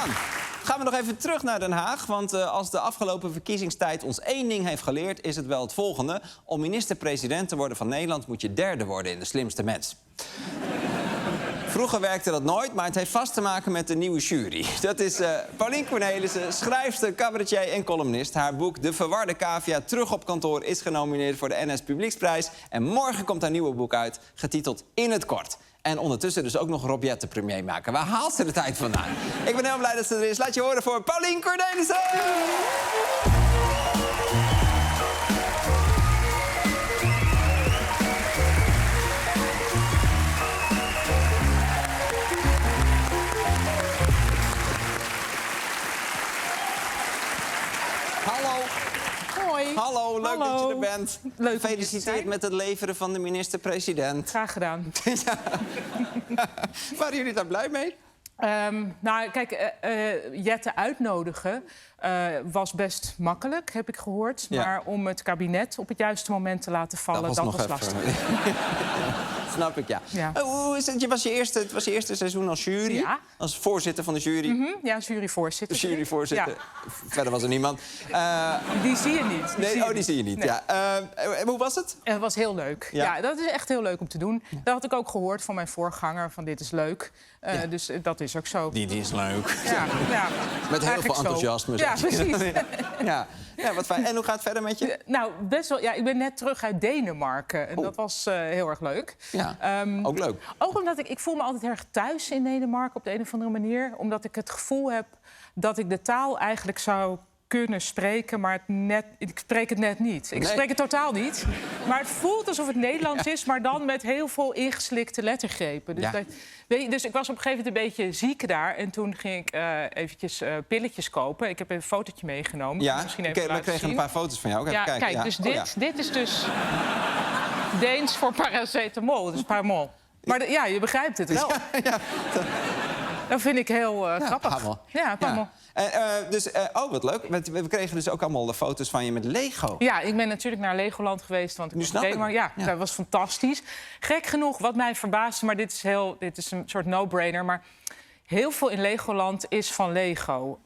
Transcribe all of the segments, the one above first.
Dan gaan we nog even terug naar Den Haag. Want als de afgelopen verkiezingstijd ons één ding heeft geleerd, is het wel het volgende. Om minister-president te worden van Nederland moet je derde worden in De Slimste Mens. Vroeger werkte dat nooit, maar het heeft vast te maken met de nieuwe jury. Dat is Paulien Cornelissen, schrijfster, cabaretier en columnist. Haar boek De Verwarde Cavia Terug op kantoor is genomineerd voor de NS Publieksprijs. En morgen komt haar nieuwe boek uit, getiteld In het Kort. En ondertussen dus ook nog Rob Jetten premier maken. Waar haalt ze de tijd vandaan? Ik ben heel blij dat ze er is. Laat je horen voor Paulien Cornelissen! Hallo. Hoi. Hallo, leuk dat je er bent. Leuk. Gefeliciteerd met het leveren van de minister-president. Graag gedaan. Ja. Waren jullie daar blij mee? Nou, kijk, Jette uitnodigen was best makkelijk, heb ik gehoord. Ja. Maar om het kabinet op het juiste moment te laten vallen, dat was lastig. Snap ik, ja. Ja. Hoe is het? Het was je eerste seizoen als jury? Ja. Als voorzitter van de jury? Ja, juryvoorzitter. De juryvoorzitter. Ja. Verder was er niemand. Die zie je niet. Die zie je niet. Nee. Ja. Hoe was het? Het was heel leuk. Ja. Ja, dat is echt heel leuk om te doen. Dat had ik ook gehoord van mijn voorganger, van dit is leuk. Ja. Dus dat is ook zo. Die is leuk. Ja, ja. Met heel veel Eigenlijk zo. enthousiasme. Ja, precies. Ja, wat fijn. En hoe gaat het verder met je? Nou, best wel. Ja, ik ben net terug uit Denemarken. En dat was heel erg leuk. Ja, ook leuk. Ook omdat ik voel me altijd erg thuis in Denemarken op de een of andere manier. Omdat ik het gevoel heb dat ik de taal eigenlijk zou kunnen spreken, maar ik spreek het net niet. Ik spreek het totaal niet. Maar het voelt alsof het Nederlands is, maar dan met heel veel ingeslikte lettergrepen. Dus, dus ik was op een gegeven moment een beetje ziek daar. En toen ging ik eventjes pilletjes kopen. Ik heb een fotootje meegenomen. Ja, misschien we kregen een paar foto's van jou. Even kijken. Kijk, dus dit is dus Deens voor paracetamol. Dus paramol. Maar ja, je begrijpt het wel. Ja. Dat vind ik heel grappig. Pamel. Ja, Pamel. Wat leuk. We kregen dus ook allemaal de foto's van je met Lego. Ja, ik ben natuurlijk naar Legoland geweest. Want ik Ja, dat was fantastisch. Gek genoeg, wat mij verbaasde, maar dit is een soort no-brainer. Maar heel veel in Legoland is van Lego.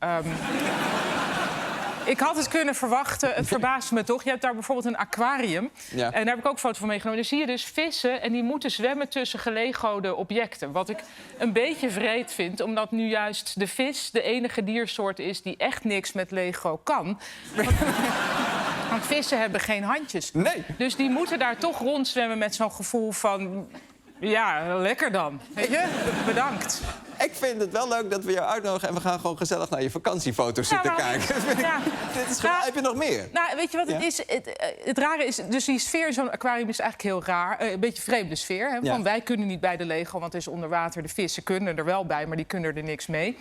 Ik had het kunnen verwachten, het verbaasde me toch. Je hebt daar bijvoorbeeld een aquarium. Ja. En daar heb ik ook een foto van meegenomen. Dan zie je dus vissen en die moeten zwemmen tussen gelegode objecten. Wat ik een beetje vreed vind, omdat nu juist de vis de enige diersoort is die echt niks met Lego kan. Want vissen hebben geen handjes. Nee. Dus die moeten daar toch rondzwemmen met zo'n gevoel van... Ja, lekker dan. Weet je? Bedankt. Ik vind het wel leuk dat we jou uitnodigen en we gaan gewoon gezellig naar je vakantiefoto's zitten kijken. Ja. Heb je nog meer? Nou, weet je wat het is? Het rare is, dus die sfeer in zo'n aquarium is eigenlijk heel raar. Een beetje vreemde sfeer. Hè? Van, wij kunnen niet bij de Lego, want het is onder water. De vissen kunnen er wel bij, maar die kunnen er niks mee.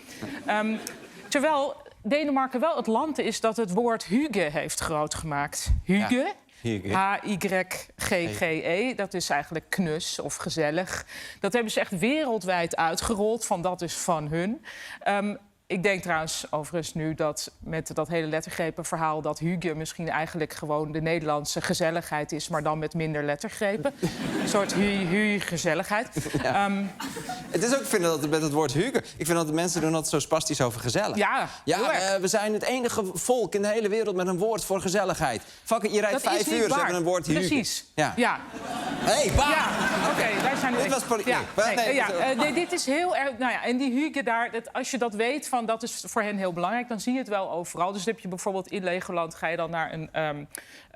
Terwijl Denemarken wel het land is dat het woord hygge heeft groot gemaakt. Hygge. Ja. H-Y-G-G-E, dat is eigenlijk knus of gezellig. Dat hebben ze echt wereldwijd uitgerold, van dat is van hun. Ik denk trouwens overigens nu dat met dat hele lettergrepenverhaal... dat hygge misschien eigenlijk gewoon de Nederlandse gezelligheid is... maar dan met minder lettergrepen. Een soort gezelligheid. Ja. Het is ook, ik vind dat met het woord hygge... Ik vind dat de mensen doen altijd zo spastisch over gezellig. Ja, we zijn het enige volk in de hele wereld met een woord voor gezelligheid. Fuck it, je rijdt 5 uur, ze hebben een woord hygge. Precies, ja. Hey, waar? Ja, oké, wij zijn... Dit was dit is heel erg... Nou ja, en die hygge daar, als je dat weet... van dat is voor hen heel belangrijk, dan zie je het wel overal. Dus dan heb je bijvoorbeeld in Legoland... ga je dan naar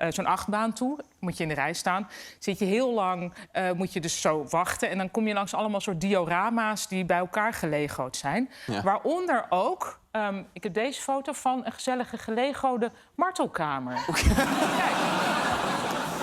zo'n achtbaan toe. Moet je in de rij staan. Zit je heel lang, moet je dus zo wachten. En dan kom je langs allemaal soort diorama's... die bij elkaar gelego'd zijn. Ja. Waaronder ook... ik heb deze foto van een gezellige gelegode martelkamer. Kijk.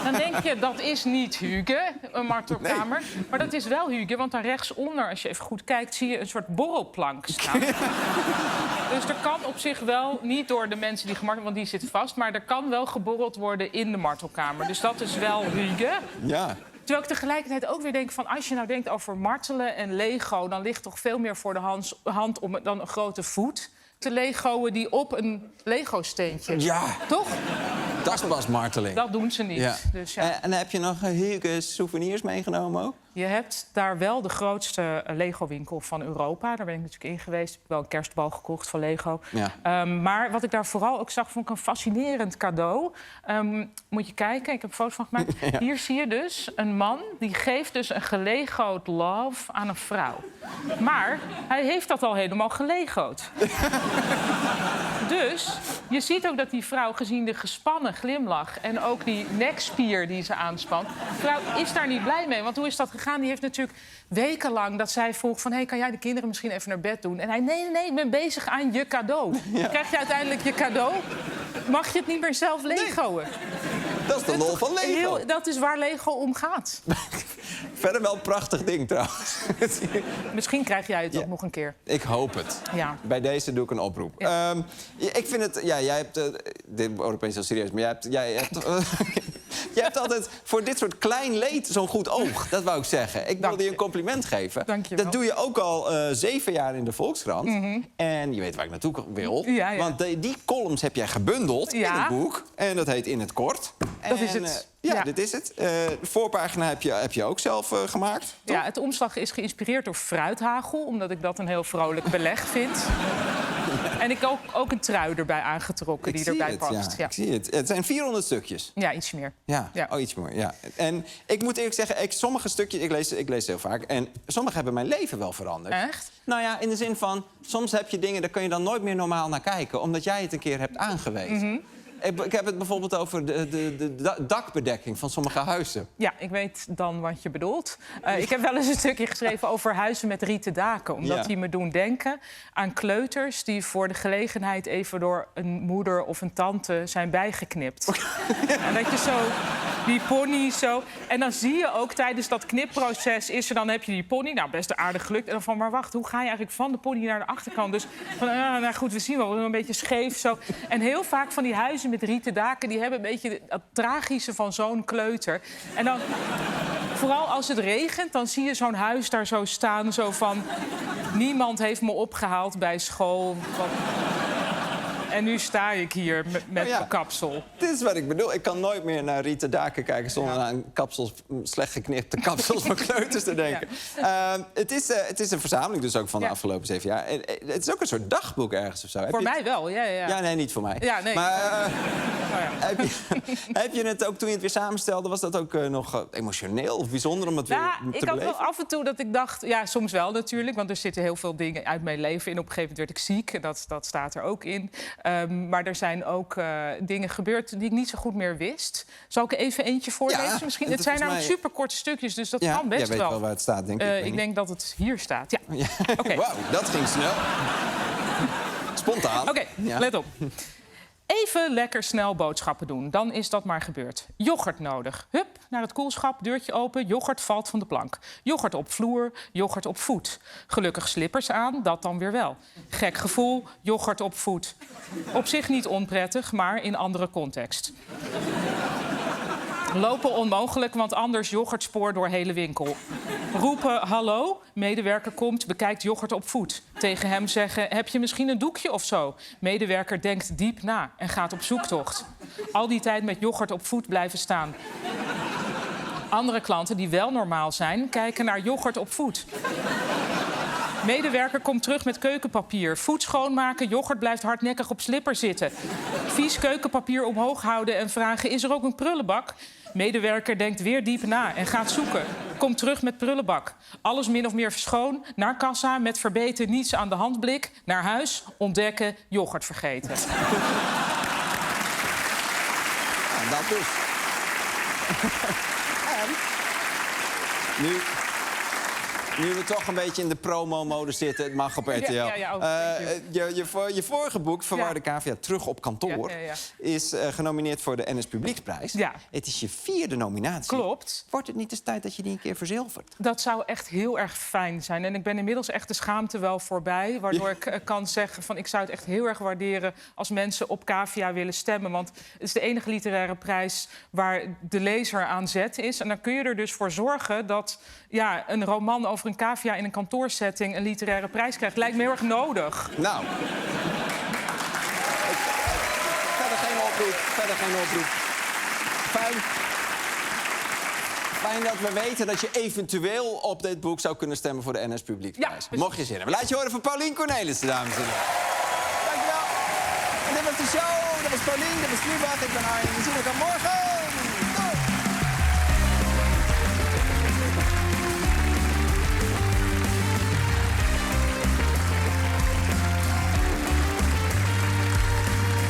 Dan denk je, dat is niet hygge, een martelkamer. Nee. Maar dat is wel hygge, want daar rechtsonder, als je even goed kijkt... zie je een soort borrelplank staan. Dus er kan op zich wel, niet door de mensen die gemarteld... want die zitten vast, maar er kan wel geborreld worden in de martelkamer. Dus dat is wel hygge. Ja. Terwijl ik tegelijkertijd ook weer denk van... als je nou denkt over martelen en Lego... dan ligt toch veel meer voor de hand om dan een grote voet... te legoen die op een Lego-steentje. Ja. Toch? Dat is pas marteling. Dat doen ze niet. Ja. Dus, ja. En heb je nog hygge souvenirs meegenomen ook? je hebt daar wel de grootste Lego-winkel van Europa. Daar ben ik natuurlijk in geweest. Ik heb wel een kerstbal gekocht van Lego. Ja. Maar wat ik daar vooral ook zag, vond ik een fascinerend cadeau. Moet je kijken, ik heb een foto van gemaakt. Ja. Hier zie je dus een man die geeft dus een gelego'd love aan een vrouw. Maar hij heeft dat al helemaal gelego'd. Dus je ziet ook dat die vrouw, gezien de gespannen glimlach en ook die nekspier die ze aanspant, de vrouw is daar niet blij mee. Want hoe is dat gegaan? Die heeft natuurlijk wekenlang dat zij vroeg van, hey, kan jij de kinderen misschien even naar bed doen? En hij, nee, ik ben bezig aan je cadeau. Ja. Dan krijg je uiteindelijk je cadeau. Mag je het niet meer zelf lego'en? Nee. Dat is de lol van Lego. Dat is waar Lego om gaat. Verder wel een prachtig ding trouwens. Misschien krijg jij het ook nog een keer. Ik hoop het. Ja. Bij deze doe ik een oproep. Ja. Ik vind het... Ja, jij hebt... dit wordt opeens heel serieus, maar jij hebt altijd voor dit soort klein leed zo'n goed oog. Dat wou ik zeggen. Ik wilde je een compliment geven. Dank je wel. Dat doe je ook al 7 jaar in de Volkskrant. En je weet waar ik naartoe wil. Ja. Want die columns heb jij gebundeld in een boek. En dat heet In het Kort. Dat is het. Ja, dit is het. De voorpagina heb je ook zelf gemaakt, toch? Ja, het omslag is geïnspireerd door fruithagel, omdat ik dat een heel vrolijk beleg vind. En ik heb ook een trui erbij aangetrokken die erbij past. Ja. Ik zie het. Het zijn 400 stukjes. Ja, iets meer. Ja. Oh, iets meer, ja. En ik moet eerlijk zeggen, sommige stukjes... Ik lees heel vaak. En sommige hebben mijn leven wel veranderd. Echt? Nou ja, in de zin van... Soms heb je dingen, daar kun je dan nooit meer normaal naar kijken. Omdat jij het een keer hebt aangewezen. Ik heb het bijvoorbeeld over de dakbedekking van sommige huizen. Ja, ik weet dan wat je bedoelt. Ik heb wel eens een stukje geschreven over huizen met rieten daken. Omdat die me doen denken aan kleuters die voor de gelegenheid even door een moeder of een tante zijn bijgeknipt. En dat je zo die pony zo... En dan zie je ook tijdens dat knipproces dan heb je die pony. Nou, best aardig gelukt. En dan van, maar wacht, hoe ga je eigenlijk van de pony naar de achterkant? Dus van, nou goed, we zien wel, een beetje scheef zo. En heel vaak van die huizen met rieten daken, die hebben een beetje het tragische van zo'n kleuter. En dan, vooral als het regent, dan zie je zo'n huis daar zo staan, zo van... Niemand heeft me opgehaald bij school. En nu sta ik hier met mijn kapsel. Dit is wat ik bedoel. Ik kan nooit meer naar rieten daken kijken zonder aan slecht geknipte kapsels van kleuters te denken. Ja. Het is een verzameling dus ook van de afgelopen 7 jaar. Het is ook een soort dagboek ergens of zo. Voor mij wel, ja. Ja, nee, niet voor mij. Ja, nee. Maar heb je het ook, toen je het weer samenstelde, was dat ook nog emotioneel of bijzonder om het weer te beleven? Ik had wel af en toe dat ik dacht, ja, soms wel natuurlijk, want er zitten heel veel dingen uit mijn leven in. Op een gegeven moment werd ik ziek en dat staat er ook in. Maar er zijn ook dingen gebeurd die ik niet zo goed meer wist. Zal ik even eentje voorlezen? Ja, misschien? Het zijn namelijk superkorte stukjes, dus dat kan best wel. Jij weet wel waar het staat, denk ik. Ik denk dat het hier staat. Ja. Okay. Wauw, dat ging snel. Spontaan. Oké, let op. Even lekker snel boodschappen doen, dan is dat maar gebeurd. Yoghurt nodig. Hup, naar het koelschap, deurtje open, yoghurt valt van de plank. Yoghurt op vloer, yoghurt op voet. Gelukkig slippers aan, dat dan weer wel. Gek gevoel, yoghurt op voet. Op zich niet onprettig, maar in andere context. Lopen onmogelijk, want anders yoghurtspoor door hele winkel. Roepen hallo, medewerker komt, bekijkt yoghurt op voet. Tegen hem zeggen, heb je misschien een doekje of zo? Medewerker denkt diep na en gaat op zoektocht. Al die tijd met yoghurt op voet blijven staan. Andere klanten die wel normaal zijn, kijken naar yoghurt op voet. Medewerker komt terug met keukenpapier. Voet schoonmaken, yoghurt blijft hardnekkig op slipper zitten. Vies keukenpapier omhoog houden en vragen, is er ook een prullenbak? Medewerker denkt weer diep na en gaat zoeken. Komt terug met prullenbak. Alles min of meer schoon, naar kassa met verbeten niets aan de hand blik. Naar huis, ontdekken, yoghurt vergeten. Ja, dat dus. Nu we toch een beetje in de promo-mode zitten, het mag op RTL. Je vorige boek, Verwarde Cavia, Terug op kantoor, is genomineerd voor de NS Publieksprijs. Ja. Het is je 4e nominatie. Klopt. Wordt het niet eens tijd dat je die een keer verzilvert? Dat zou echt heel erg fijn zijn. En ik ben inmiddels echt de schaamte wel voorbij. Waardoor ik kan zeggen van, ik zou het echt heel erg waarderen als mensen op Cavia willen stemmen. Want het is de enige literaire prijs waar de lezer aan zet is. En dan kun je er dus voor zorgen dat een roman over een cavia in een kantoorsetting een literaire prijs krijgt. Lijkt me heel erg nodig. Nou. Verder geen oproep. Fijn. Fijn dat we weten dat je eventueel op dit boek zou kunnen stemmen voor de NS Publieksprijs. Ja, Mocht je zin hebben. Laat je horen van Paulien Cornelissen, dames en heren. Dankjewel. En dit was de show. Dat was Paulien, dat was Lubach. Ik ben Arjen. We zien elkaar morgen.